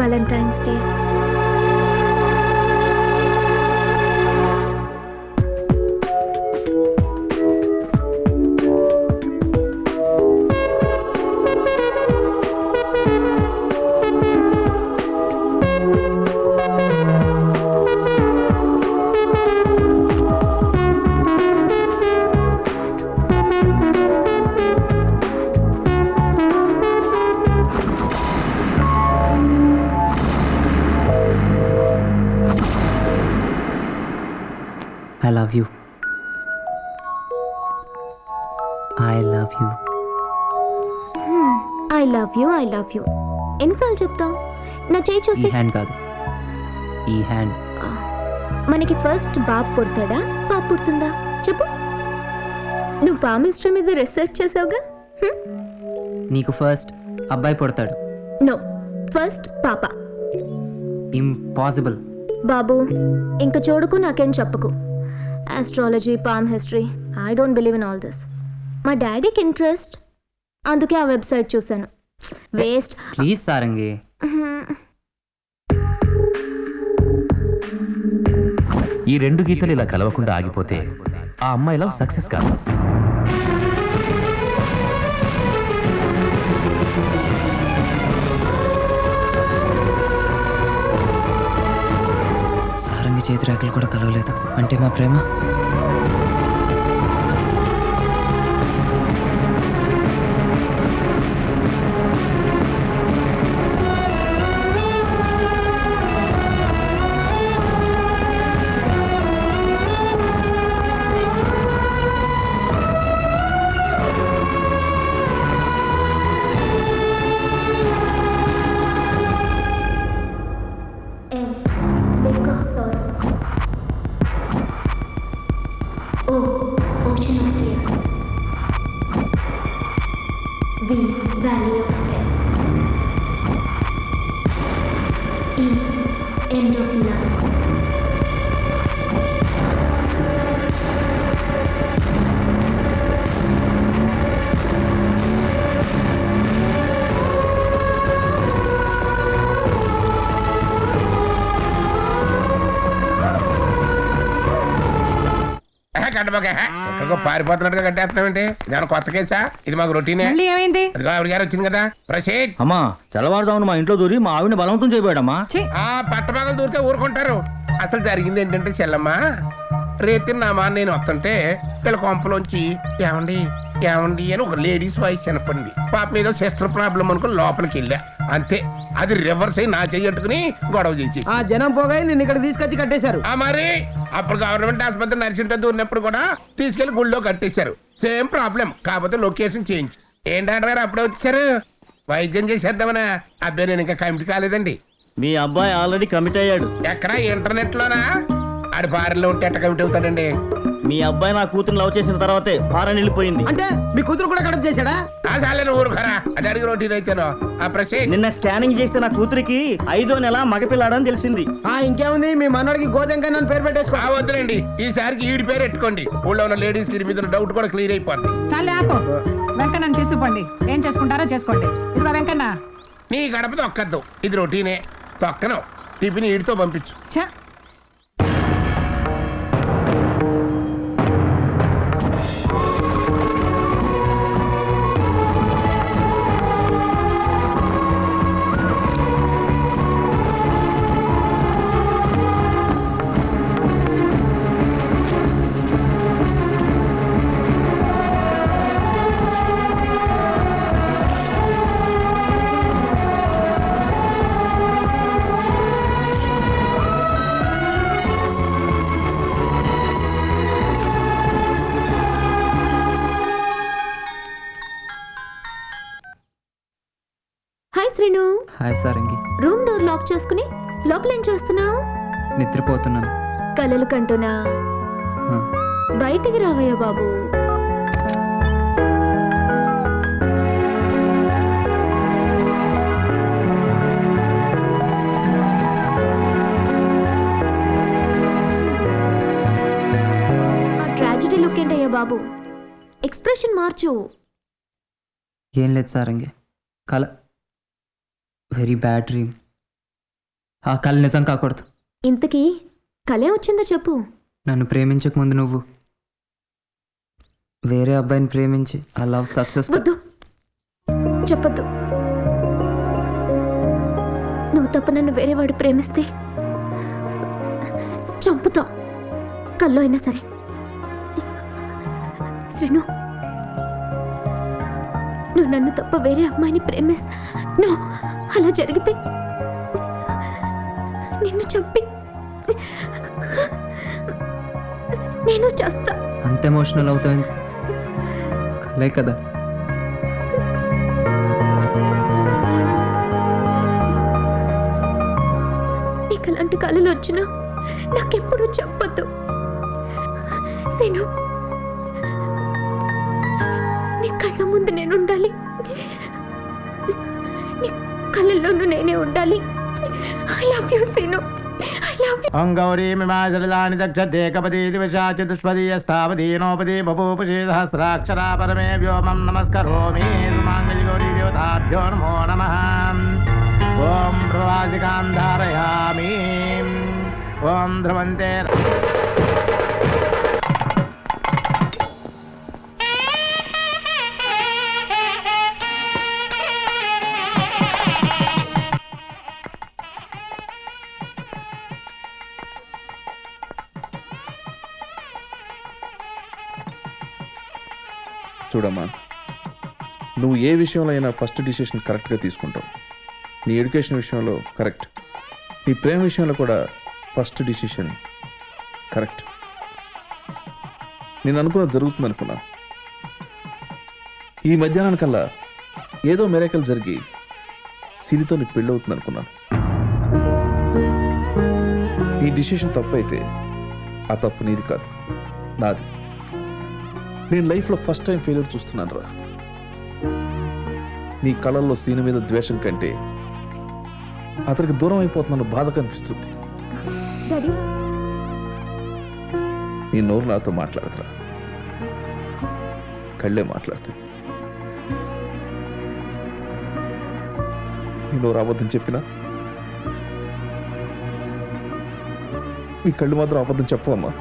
Valentine's Day. I love you. I love you. I love you, I love you. ఎన్నిసార్లు చెప్తావు? నా చేయి ఈ చూసి. హ్యాండ్ కాదు, ఈ హ్యాండ్. మనకి ఫస్ట్ బాబు పుడతాడా పాప పుడుతుందా చెప్పు? నువ్వు పామిస్టర్ మీద రీసెర్చ్ చేసావుగా. నీకు ఫస్ట్ అబ్బాయి పుడతాడు. నో, ఫస్ట్ పాప. ఇంపాసిబుల్. బాబు ఇంక చూడకు, నాకేం చెప్పకు. Astrology, palm history, I don't believe in all this. మా డాడీకి ఇంట్రెస్ట్, అందుకే ఆ వెబ్సైట్ చూశాను. వేస్ట్. ప్లీజ్ సారంగి. ఈ రెండు గీతలు ఇలా కలవకుండా ఆగిపోతే ఆ అమ్మాయి లవ్ సక్సెస్ కాదు. సారంగి చేతి రేఖలు కూడా కలవలేదు అంటే మా ప్రేమ. Valley of Death. E. End of love. ఎక్కడికో పారిపోతున్నట్టుగా కట్టేస్తున్నామంటే నేను కొత్త కేసా? ఇది మాకు రొటీనే. ఏమైంది? ఆవిడ గారు వచ్చింది కదా ప్రసీద్. అమ్మా తెల్లవారుదామని మా ఇంట్లో దూరి మా ఆవిడని బలవంతం చేయబోయాడమ్మా. పట్టపగలు దూరితే ఊరుకుంటారు. అసలు జరిగింది ఏంటంటే చెల్లమ్మ, రేతి నా మా నేను వస్తుంటే పిల్ల కొంపలోంచి ఏమండి ఏమండి అని ఒక లేడీస్ వాయిస్ వినపడింది. పాప మీద సిస్టర్ ప్రాబ్లం అనుకుని లోపలికి వెళ్ళా, అంతే. అది రివర్స్ అయి నా చెయ్యట్టుకుని గొడవ చేసి ఆ జనం పోగా నిన్ను ఇక్కడ తీసుకొచ్చి కట్టేశారు. మరి అప్పుడు గవర్నమెంట్ ఆసుపత్రి నర్సింగ్తో దూరినప్పుడు కూడా తీసుకెళ్లి గుళ్ళో కట్టేశారు. సేమ్ ప్రాబ్లం, కాకపోతే లొకేషన్ చేంజ్. ఏంటంటారు గారు అప్పుడే వచ్చారు? వైద్యం చేసేద్దామనా? అబ్బాయి నేను ఇంకా కమిటీ కాలేదండి. మీ అబ్బాయి ఆల్రెడీ కమిట్ అయ్యాడు. ఎక్కడ? ఇంటర్నెట్ లోనా? ఆడి ఫారెన్ లో ఉంటే ఎట్ట కమిటీ అవుతాడండి? మీ అబ్బాయి నా కూతురు లవ్ చేసిన తర్వాతే ఫారెన్ వెళ్ళిపోయింది. అంటే మీ కూతురు కూడా కడప చేశాడా? ఆ సాలేను ఊరుకరా, అది అడిగి రొటీన్ అయితేనో. ఆ ప్రసీద్ నిన్న స్కానింగ్ చేస్తే నా కూతురికి 5వ నెల మగపిల్లాడని తెలిసింది. ఇంకేముంది, మీ మనోడికి గోధుమ నన్ను పేరు పెట్టేసుకో. వద్దులేండి, ఈసారికి ఈడి పేరు ఎట్టుకోండి. ఊళ్ళో ఉన్న లేడీస్ కి మీద డౌట్ కూడా క్లియర్ అయిపోద్ది. చాలే ఆపు. వెంకన్నని తీసుకోండి, ఏం చేసుకుంటారో చేసుకోండి. ఇదిగో వెంకన్న, నీ గడప తొక్కద్దు, ఇది రొటీనే. తొక్కను, టిఫిన్ ఈడితో పంపించు. Hi Sarangi. Room door lock చేసుకుని లోపల ఏం చేస్తున్నావు? నిద్రపోతున్నాను. కలలు కంటున్నా? బయటికి రావయ్యా బాబు. ఆ ట్రాజెడీ లుక్ ఏంటయ్యా బాబు? ఎక్స్ప్రెషన్ మార్చు. ఏం లేదు సారంగి, కల వెరీ బ్యాడ్ డ్రీమ్. ఆ కళ నిజం కాకూడదు. ఇంతకీ కలే వచ్చిందో చెప్పు. నన్ను ప్రేమించక ముందు నువ్వు వేరే అబ్బాయిని ప్రేమించి ఆ లవ్ సక్సెస్. వద్దు, చెప్పొద్దు. నువ్వు తప్ప నన్ను వేరే వాడు ప్రేమిస్తే చంపుతాం, కల్లో అయినా సరే. శ్రీను, నువ్వు నన్ను తప్ప వేరే అమ్మాయిని నో, అలా జరిగితే నిన్ను చంపి నేను చేస్తా. అంత ఎమోషనల్ అవుతావు, కలే కదా. నీకు అలాంటి కళలు వచ్చినా నాకెప్పుడు చెప్పొద్దు సీను. నీ కళ్ళ ముందు నేను ఉండాలి, నీ కళ్ళల్లోనూ నేనే ఉండాలి. I love you Seenu, I love you. అంగౌరీ మిమాజలాని దక్షతే కపతి దివశా చతుష్పదీయస్తావదీనోపది బభూపుషి సహస్రాక్షరా పరమే వ్యోమం నమస్కరోమి. సుమాంగళి గౌరీ దేవతాభ్యో నమో నమః. ఓం ప్రవాసికాం ధారయామి. ఓం ధ్రువంతే. చూడమ్మా, నువ్వు ఏ విషయంలో అయినా ఫస్ట్ డిసిషన్ కరెక్ట్గా తీసుకుంటావు. నీ ఎడ్యుకేషన్ విషయంలో కరెక్ట్, నీ ప్రేమ విషయంలో కూడా ఫస్ట్ డిసిషన్ కరెక్ట్. నేను అనుకున్నది జరుగుతుంది అనుకున్నా. ఈ మధ్యాహ్నానికల్లా ఏదో మిరాకిల్ జరిగి సిరితో నీకు పెళ్ళి అవుతుంది అనుకున్నాను. ఈ డిసిషన్ తప్పు అయితే ఆ తప్పు నీది కాదు, నాది. నేను లైఫ్లో ఫస్ట్ టైం ఫెయిల్యూర్ చూస్తున్నాను రా. నీ కళల్లో సీను మీద ద్వేషం కంటే అతనికి దూరం అయిపోతున్నాను బాధ కనిపిస్తుంది. డాడీ, నీ నోరు నాతో మాట్లాడదురా, కళ్ళే మాట్లాడుతుంది. నీ నోరు అబద్ధం చెప్పినా నీ కళ్ళు మాత్రం అబద్ధం చెప్పవమ్మా.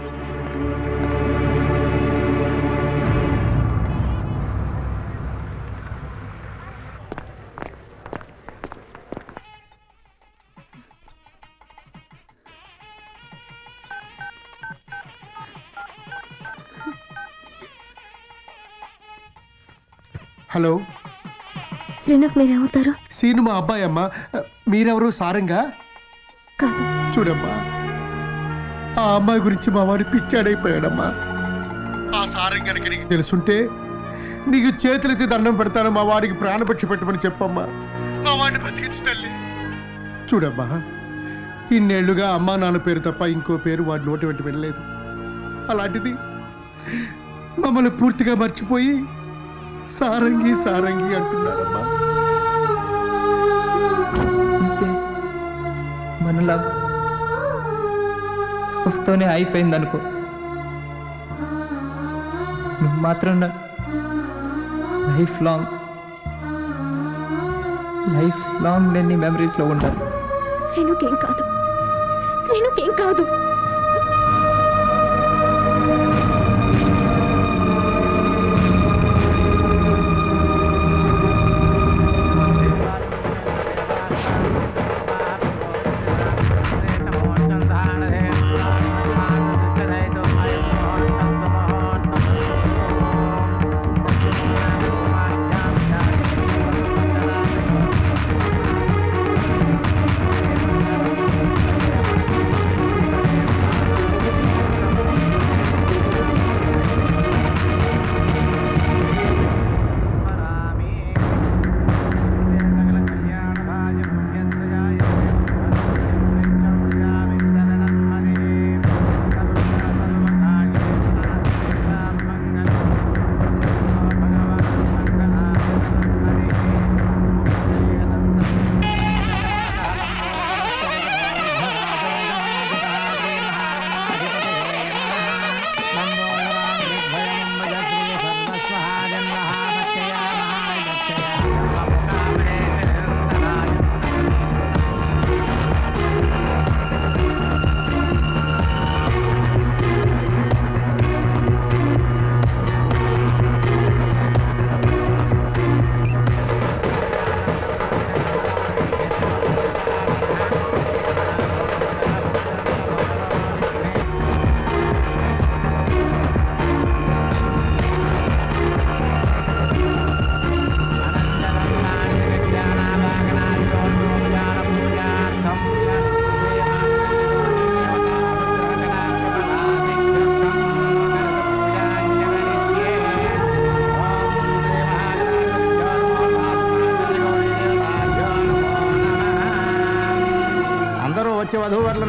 హలో శ్రీనుకు మీరేమవుతారు? సీను మా అబ్బాయి అమ్మా. మీరెవరు? సారంగా? కాదు. చూడమ్మా, ఆ అమ్మాయి గురించి మా వాడి పిచ్చాడైపోయాడమ్మా. ఆ సారంగానికి నీకు తెలుసుంటే నీకు చేతులెత్తి దండం పెడతాను. మా వాడికి ప్రాణపక్షి పెట్టమని చెప్పమ్మా. మా వాడిని బతికించు తల్లి. చూడమ్మా, ఇన్నేళ్లుగా అమ్మా నాన్న పేరు తప్ప ఇంకో పేరు వాడి నోటి వెంట వెళ్ళలేదు. అలాంటిది మమ్మల్ని పూర్తిగా మర్చిపోయి సారంగి సారంగి అంటున్నారమ్మా. మన లవ్ తోనే అయిపోయింది అనుకో. నువ్వు మాత్రం లైఫ్ లాంగ్ నేను నీ మెమరీస్లో ఉంటాను. శ్రీనుకేం కాదు, శ్రీనుకేం కాదు.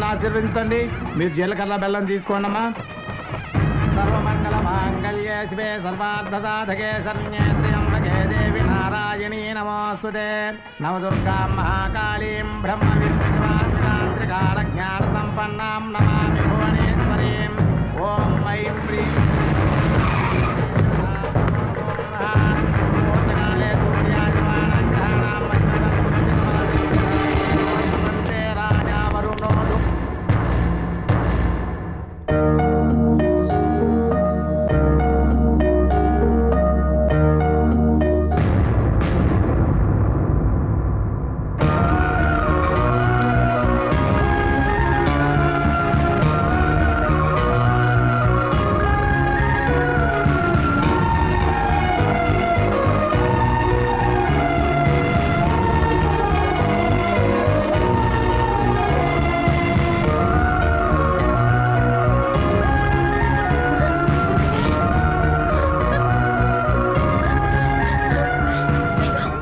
నన్ను ఆశీర్వదించండి. మీరు జీలకర్ర బెల్లం తీసుకోండి అమ్మా. సర్వమంగళ మాంగళ్యే శివే సర్వార్థ సాధకే శరణ్యే త్ర్యంబకే దేవి నారాయణీ నమోస్తుతే. నవదుర్గా మహాకాళీం బ్రహ్మ విష్ణు శివాత్మికాంత్రికాల జ్ఞాన సంపన్నాం నమామి భువనేశ్వరీం. ఓం ఐం హ్రీం ముహూర్తకాలే సూర్యాదివాణం గ్రహాణాం మధ్యమంతే రాజా వరుణోదు.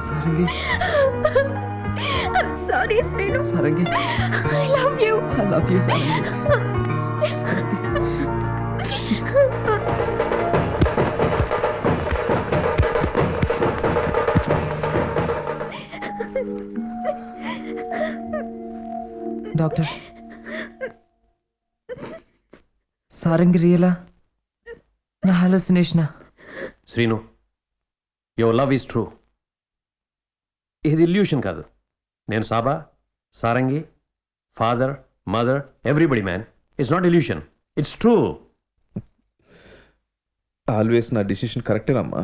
Sarangi I'm sorry, Srinu. Sarangi I love you. I love you Sarangi. Doctor, Sarangi రియలా నా హాలోసినేషనా? Srinu, your love is true. ఇది ఇల్యూషన్ కాదు. నేను Saba, Sarangi, father, mother, everybody man. It's not illusion, it's true. Always నా డిసిషన్ కరెక్టేనమ్మా.